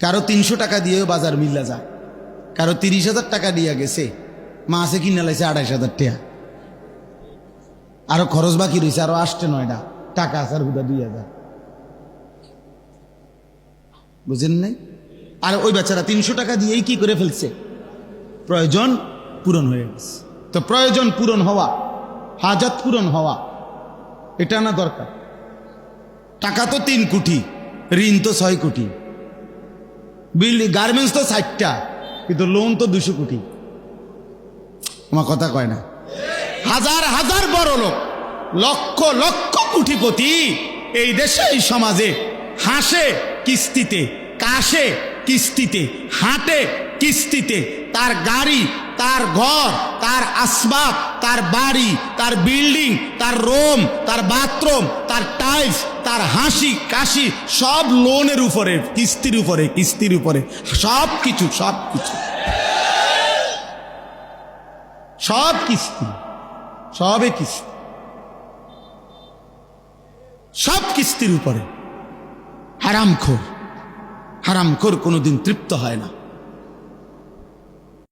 কারো 300 টাকা দিয়েও বাজার মিল্লা যা, কারো 30,000 টাকা দিয়া গেছে, মাছে কিনে লাইছে 28,000 টাকা, আরো খরচ বাকি রয়েছে, আরো 8-9টা টাকা আছে, আর হুদা 2,000, বুঝেন নাই? আর ওই বেচারা 300 টাকা দিয়েই কি করে ফেলছে? প্রয়োজন পূরণ হয়ে গেছে। তো প্রয়োজন পূরণ হওয়া, হাজাত পূরণ হওয়া, এটা না দরকার। টাকা তো 3 কোটি, ঋণ তো 6 কোটি, বিল্ডিং গার্মেন্টস তো 60টা, কিন্তু লোন তো 200 কোটি। আমার কথা কয় না? হাজার হাজার বড় লোক, লক্ষ লক্ষ কোটিপতি এই দেশে, এই সমাজে হাসে কিস্তিতে, কাশে কিস্তিতে, হাঁটে কিস্তিতে, তার গাড়ি, তার ঘর, তার আসবাব, তার বাড়ি, তার বিল্ডিং, তার রুম, তার বাথরুম, তার টাইলস, তার হাসি কাশি সব লোনের উপরে, কিস্তির উপরে, কিস্তির উপরে, সব কিছু, সব কিছু, সব কিস্তি, সবে কিস্তি, সব কিস্তির উপরে। হারামখোর, হারামখোর কোনোদিন তৃপ্ত হয় না।